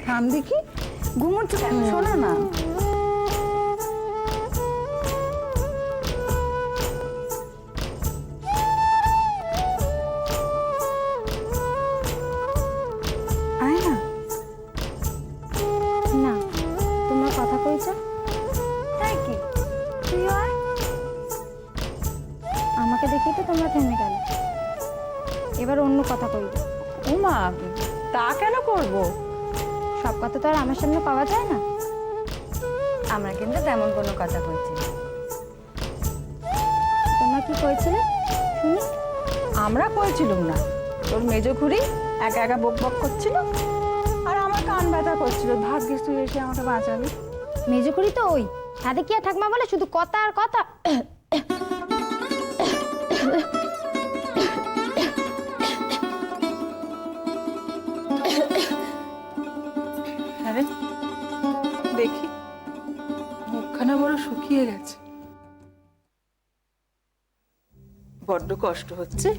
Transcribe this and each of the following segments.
থাম দেখি, ঘুমোচ্ছ কেন? শোনো না। আয় না। না, তোমরা কথা কইছ? তাই কি? তুই আয়। আমাকে দেখি তো তোমরা থেমে গেল। এবার অন্য কথা কইব। ও মা, তা কেন করব? সব কথা তো আর আমার সামনে পাওয়া যায় না। আমরা কিন্তু তেমন কোনো কথা কইছি না। তোমরা কি কইছিলে শুনি? আমরা কইছিলাম না, তোর মেজো খুড়ি একা একা বক বক করছিল আর আমার কান ব্যথা করছিল। ভাগ্যিস তুই এসে আমাকে বাঁচাবি। মেজো করি তো ওই তাদের কি আর ঠাকমা বলে শুধু কথা আর কথা। আরে দেখি, মুখখানা বড় শুকিয়ে গেছে, বড্ড কষ্ট হচ্ছে।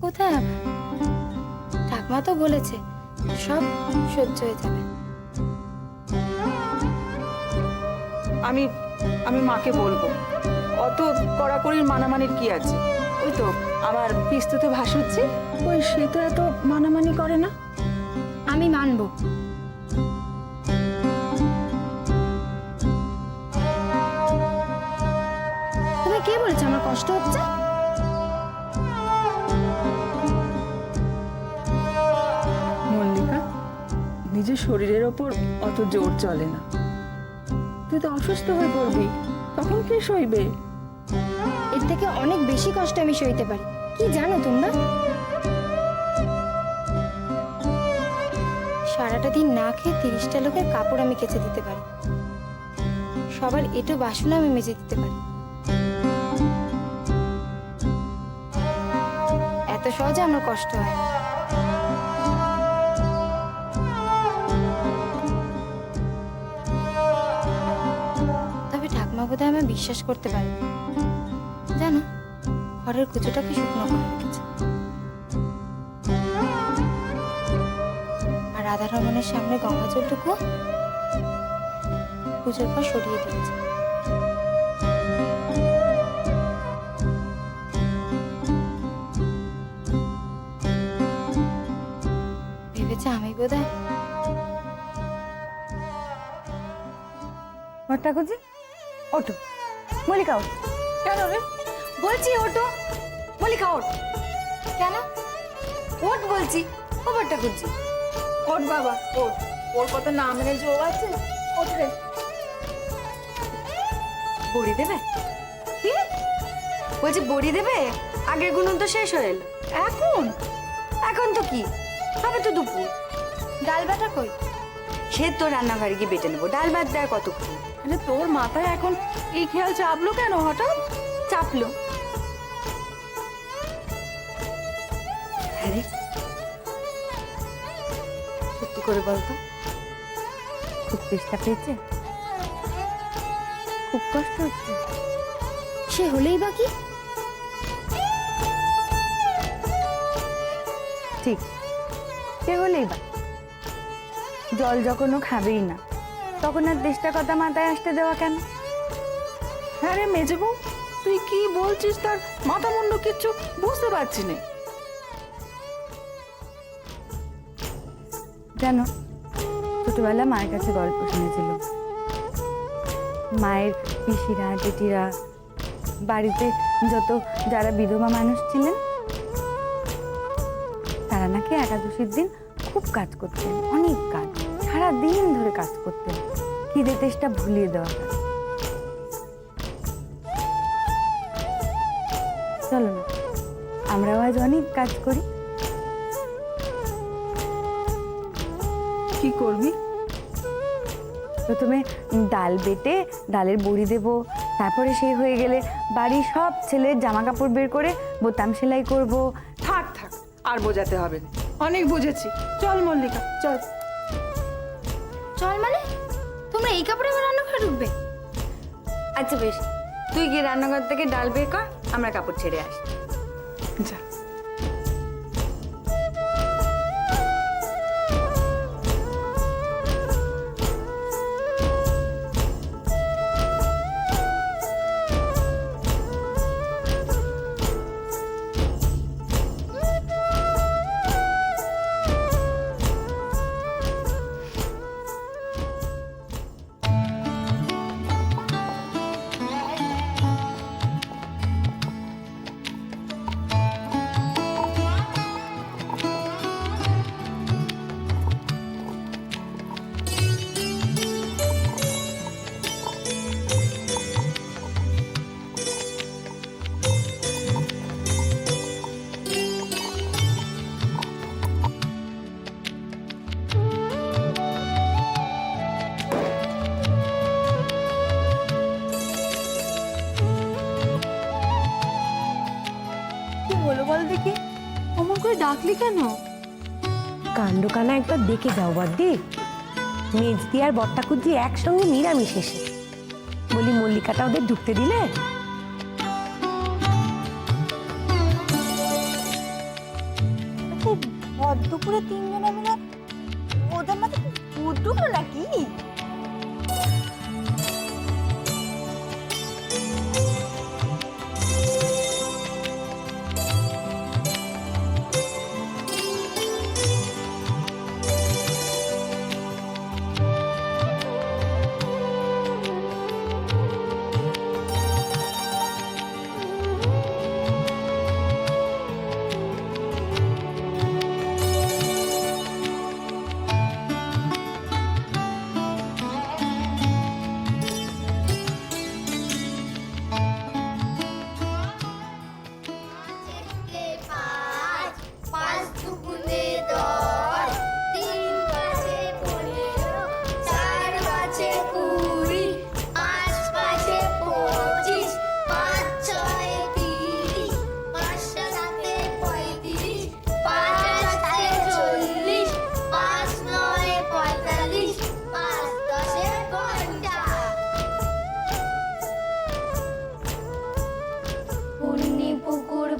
কোথায় আবার? ঠাকমা তো বলেছে সব সহ্য হয়ে যাবে। আমি আমি মাকে বলবো, অত কড়াকড়ির মানামানির কি আছে? ওই তো আমার পিস্তুতে ভাসুচ্ছি, ওই সে তো এত মানামানি করে না। আমি মানবো। তুমি কে বলছো আমার কষ্ট হচ্ছে? মল্লিকা, নিজের শরীরের ওপর অত জোর চলে না। তুই তো অসুস্থ হয়ে পড়বি, তখন কে সইবে? এর থেকে অনেক বেশি কষ্ট আমি সইতে পারি। কি জানো তোমরা, সারাটা দিন না খেয়ে 30টা লোকের কাপড় আমি কেচে দিতে পারি, সবার এঁটো বাসন আমি মেজে দিতে পারি। এত সহজে আমার কষ্ট হয় না। তবে ঠাকমা বোধহয় আমি বিশ্বাস করতে পারি। জানো, ঘরের কুচোটাকে শুকনো করে রেখেছে আর রাধা রমনের সামনে গঙ্গা জলটুকু পুজোর পর সরিয়ে দিয়েছে। ভেবেছে আমি বোধহয়। ঠাকুরজি ওঠো, মল্লিকা ওঠ। কেন রে? বলছি ওঠো, মল্লিকা ওঠ। কেন? ওঠ বলছি, খবরটা খুঁজছি। ওঠ বাবা ওঠ, ওর কত নামের যোগ আছে। ওঠ রে। বড়ি দেবে? কি বলছি, বড়ি দেবে? আগের গুণ তো শেষ হয়ে এলো। এখন এখন তো কি হবে, তো দুপুর। ডাল বাটা কই? সে তো রান্নাঘরে গিয়ে বেটে নেবো, ডাল ভাত দেয় কতক্ষণ। আরে তোর মাথায় এখন এই খেয়াল চাপলো কেন হঠাৎ? চাপলো। আরে সত্যি করে বলতো, খুব চেষ্টা পেয়েছে, খুব কষ্ট হচ্ছে। সে হলেই বাকি। ঠিক, সে হলেই বা জল যখন ও খাবেই না, তখন আর দেশটা কথা মাথায় আসতে দেওয়া কেন? হ্যাঁ রে মেজে বউ, তুই কি বলছিস তার মাথা মুন্ডু কিচ্ছু বুঝতে পারছি না। জানো, ছোটবেলা মায়ের কাছে গল্প শুনেছিল। মায়ের পিসিরা জেঠিরা বাড়িতে যত যারা বিধবা মানুষ ছিলেন, তারা নাকি একাদশীর দিন খুব কাজ করতেন, অনেক কাজ, সারা দিন ধরে কাজ করতেন, খিদে তেষ্টা ভুলিয়ে দেওয়া হয়। চলো না, আমরাও আজ অনেক কাজ করি। কি করবি? প্রথমে ডাল বেটে ডালের বড়ি দেব, তারপরে সে হয়ে গেলে বাড়ির সব ছেলের জামা কাপড় বের করে বোতাম সেলাই করব। থাক থাক, আর বোঝাতে হবে না, অনেক বুঝেছি। চল মল্লিকা চল। চল মানে? তোমরা এই কাপড়ে আমার রান্নাঘরে ঢুকবে? আচ্ছা বেশ, তুই গিয়ে রান্নাঘর থেকে ডাল বের কর, আমরা কাপড় ছেড়ে আসি। যা। কি হলো বল দেখি, অমন করে ডাকলি কেন? কাণ্ড কানা একবার দেখে যাও বদ্দি। মেজদি আর বট্টাকুজি একসঙ্গে নিরামিষ এসে বলি, মল্লিকাটা ওদের ঢুকতে দিলে? দুপুরে তিনজনে মিলে ওদের মাঝে ভূত ঢুকলো নাকি?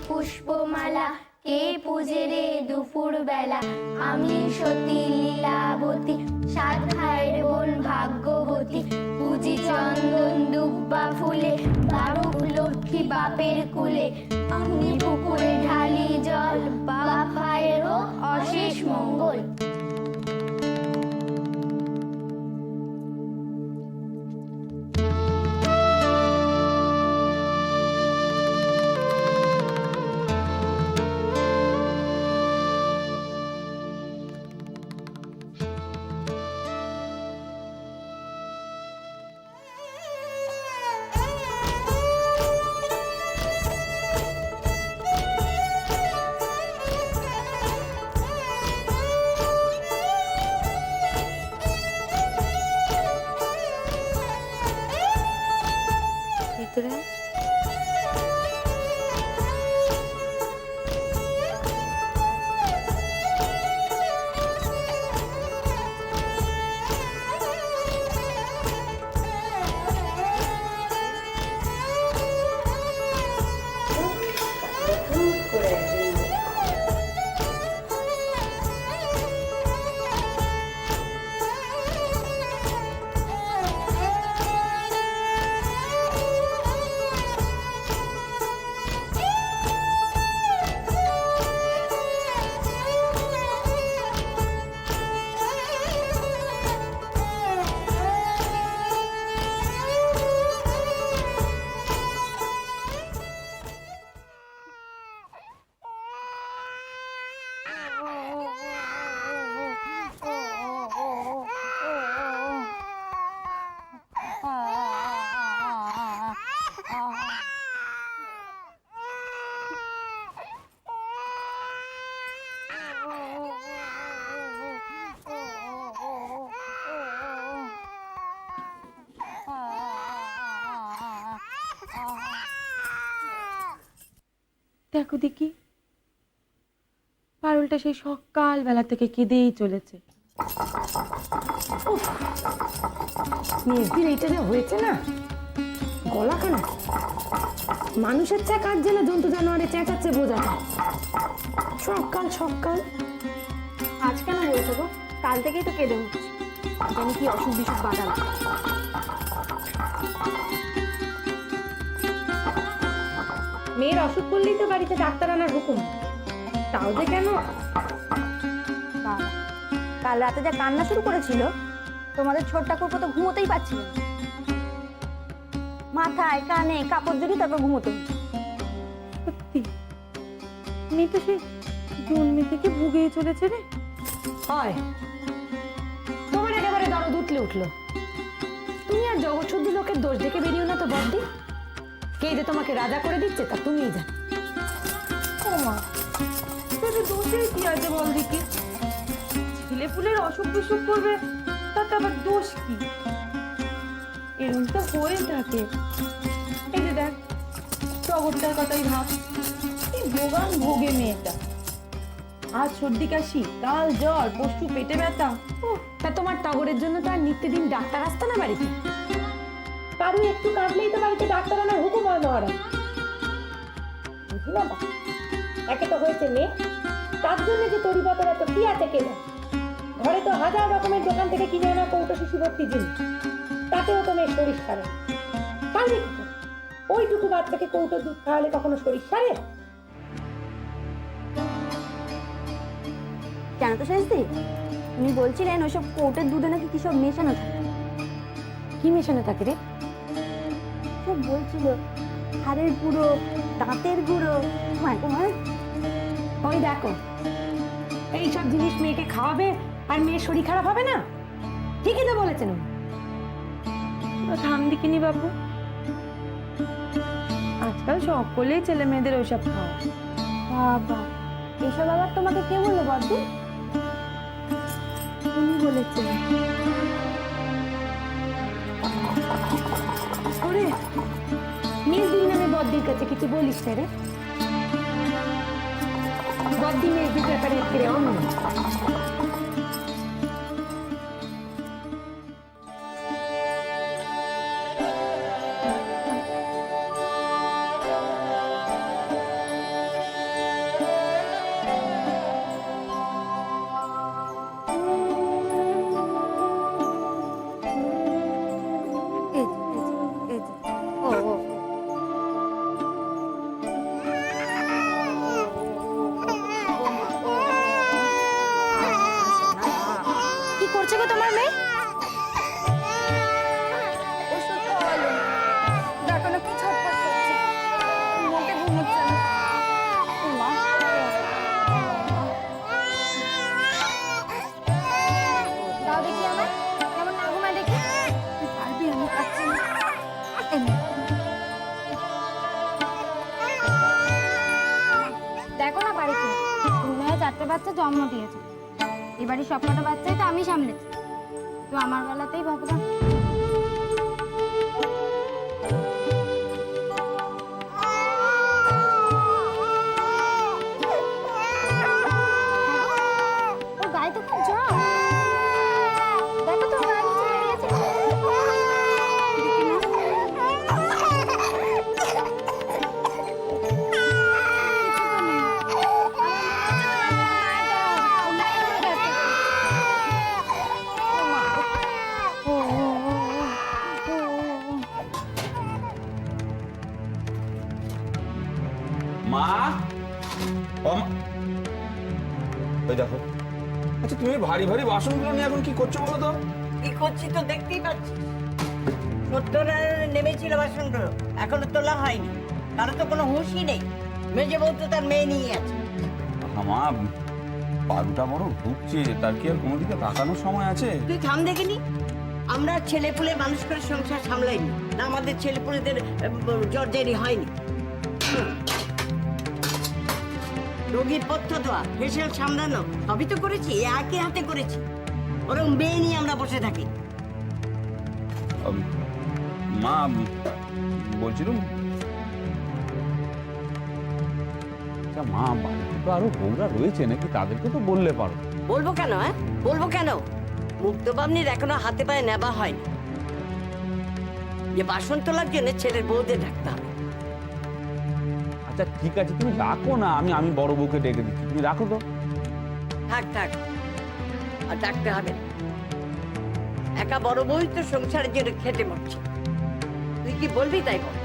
পুষ্পমালা কে পূজে রে দুপুর বেলা, আমি সতী লীলাবতী, সাত ভাইয়ের বোন ভাগ্যবতী, পুজি চন্দন দুব্বা ফুলে, বারুক লক্ষ্মী বাপের কুলে, আমি পুকুরে ঢালি জল, বাপ ভাইয়ের হোক অশেষ মঙ্গল। দেখো দেখি, পারুলটা সেই সকালবেলা থেকে কেঁদেই চলেছে। মেজদির এইটা যা হয়েছে না, গলা খানা মানুষের চেয়ে কাজ জেলে জন্তু জানোয়ারে চেঁচাচ্ছে বোঝা যায়। সকাল সকাল আজ কেন বলছো গো? কাল থেকেই তো কেঁদে উঠছে, জানি কি অসুখ বিসুখ বাড়াল। মেয়ের অসুখ করলেই তো বাড়িতে ডাক্তার আনার হুকুম, তাও যে কেন? বাবা, কাল রাতে যা কান্না শুরু করেছিল, তোমাদের ছোট ঠাকুরপো তো ঘুমোতেই পারছিল না। মাথায় কানে কাপড় জড়িয়ে তারপর ঘুমোতো। সত্যি মেয়েটা সেই জন্মে থেকে ভুগেই চলেছে রে। হয় তোমার একেবারে দরদ উঠলে উঠলো। তুমি আর জগৎ শুদ্ধ লোকের দোষ দেখে বেরিও না তো বড়দি। কে যে তোমাকে রাজা করে দিচ্ছে তা তুমিই জানো। ও মা, তোদের দোষের কি আছে বল দেখি? ছেলে পুলের অসুখ বিসুখ করবে, তাতে আবার দোষ কি? এরকম তো হয়ে থাকে। এই যে দেখ, টগরটার কথাই ভাব, কি ভোগান ভোগে মেয়েটা। আজ সর্দি কাশি, কাল জ্বর, পরশু পেটে ব্যথা। তা তোমার টগরের জন্য তো আর নিত্যদিন ডাক্তার আসতো না বাড়িতে? পারু একটু কাঁদলেই তো বাড়িতে ডাক্তার আনার হুকুম হয় মহারাজ। বুঝলাম একে তো হয়েছে মেয়ে, তার জন্য যে তরি পাতার এত কি আছে কে জানে? ঘরে তো হাজার রকমের দোকান থেকে কিনে আনা কৌটো শিশু ভর্তি জিনিস, তাতেও তো মেয়ের শরীর সারে। কারণ ওইটুকু বাচ্চাকে কৌটো দুধ খাওয়ালে কখনো শরীর সারে? জানো তো শেষদি, তুমি বলছিলেন ওইসব কোটের দুধে নাকি কি সব মেশানো থাকে। কি মেশানো থাকে রে? সব বলছিল হাড়ের গুঁড়ো, দাঁতের গুঁড়ো। ওই দেখো, এইসব জিনিস মেয়েকে খাওয়াবে আর মেয়ের শরীর খারাপ হবে না? ঠিকই তো বলেছেন। থাম দিকিনি বাবু, আজকাল সকলেই ছেলে মেয়েদের ওইসব খাওয়া। বাবা, এসব আবার তোমাকে কে বললো বড়দি? উনি বলেছেন। ওরে মেজদির নামে বদ্দির কাছে কিছু বলিস না রে। বদ্দি মেজদির ব্যাপারে ফিরে অন্য। কি করছে গো তোমার মেয়ে? ওষুধ খাওয়ালো, দেখো না কি ছটফট করছে, মোটে ঘুমোচ্ছে না। ও মা, দাও দেখি আমার, কেমন না ঘুমায় দেখি। তুই পারবি? আমি পাচ্ছি না। এই নে। দেখো না বাড়িতে তুমি হয় 4টে বাচ্চা জন্ম দিয়েছে, এবারে সবকটা বাচ্চাই তো আমি সামলেছি, তো আমার বেলাতেই ভগবান। ওর গায়ে তো খুব জ্বর, দেখো তো গায়ে নিচে লেগে গেছে। মা, ও মা, ওই দেখো। আচ্ছা তুমি ভারী ভারী বাসনগুলো নিয়ে এখন কি করছো বলো তো? কি করছি তো দেখতেই পাচ্ছি। সত্তরে নেমেছিল বাসনগুলো, এখনো তোলা হয়নি। কারো তো কোনো হুঁশই নেই। মেজে বউ তো তার মেয়ে নিয়ে আছে। মা, পারুটা বড় ঢুকছে, তার কি আর কোনো দিকে তাকানোর সময় আছে? তুই থাম দেখিনি? আমরা ছেলেপুলে মানুষ করে সংসার সামলাইনি না, আমাদের ছেলেপুলেদের জর্জারি হয়নি। রোগীর পথ্য দেওয়া, ফেসিয়াল সামলানো সবই তো করেছি, একই হাতে করেছি। ওরকম মেয়ে নিয়ে আমরা বসে থাকি। মা, বলছিলাম আচ্ছা মা, বাড়িতে তো আরো বউরা রয়েছে নাকি, তাদেরকে তো বললে পারো। বলবো কেন? হ্যাঁ, বলবো কেন? মুক্তবামনির এখনো হাতে পায়ে নেবা হয়নি, যে বাসন তোলার জন্য ছেলের বউদের ডাকতে হবে। আচ্ছা ঠিক আছে, তুমি রাখো না, আমি আমি বড় বউকে ডেকে দিচ্ছি, তুমি রাখো তো। থাক থাক, আর ডাকতে হবে না। একা বড় বউই তো সংসারের জন্য খেটে মরছে, তুই কি বলবি তাই বল।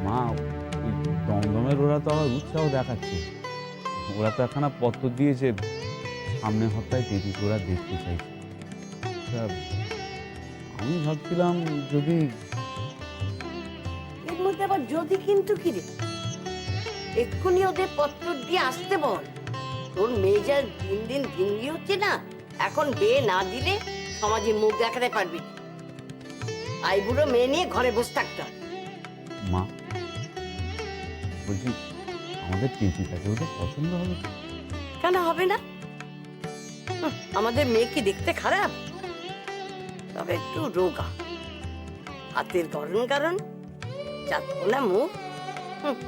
মা, ওই দমদমের ওরা তো আবার উৎসাহ দেখাচ্ছে, ওরা তো একখানা পত্র দিয়েছে, সামনের হপ্তাহে দিদিকে ওরা দেখতে চাইছে। তা আমি ভাবছিলাম যদি এর মধ্যে আবার যদি কিন্তু কি রে, এক্ষুনি ওদের পত্র দিয়ে আসতে বল। তোর মেয়ে যা দিন দিন ভিঙ্গি হচ্ছে না, এখন বিয়ে না দিলে সমাজে মুখ দেখাতে পারবি না। আই বুড়ো মেয়ে নিয়ে ঘরে বসে থাকতে হবে। মা বলছি, আমাদের টিপিটাকে ওদের পছন্দ হবে তো? কেন হবে না? আমাদের মেয়ে কি দেখতে খারাপ? তবে একটু রোগা, হাতের গরম কারণ, যাচ্ছে না মুখ,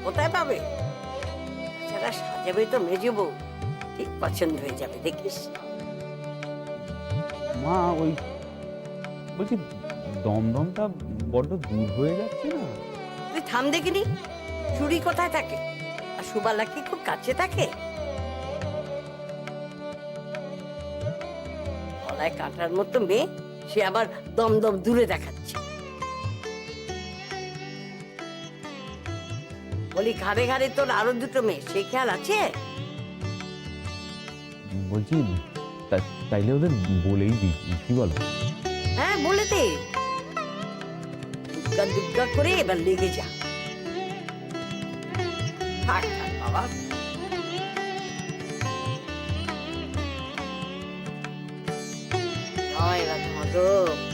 কোথায় পাবে? যারা সাজাবে তো মেজে বউ, ঠিক পছন্দ হয়ে যাবে, দেখিস। মা ওই বলছি, দমদমটা বড্ড দূর হয়ে যাচ্ছে না? তুই থাম দেখিনি, চুরি কোথায় থাকে আর সুবালা কি খুব কাছে থাকে? গলায় কাঁটার মতো মেয়ে, সে আবার দমদম দূরে দেখাচ্ছে। বলি ঘাড়ে ঘাড়ে তোর আরো দুটো মেয়ে, সে খেয়াল আছে? বলছি তাইলে ওদের বলেই দিই, কি বলো? হ্যাঁ বলে দে, দুগ্গা দুগ্গা করে এবার লেগে যা। থাক থাক বাবা, জয় রাধা মাধব।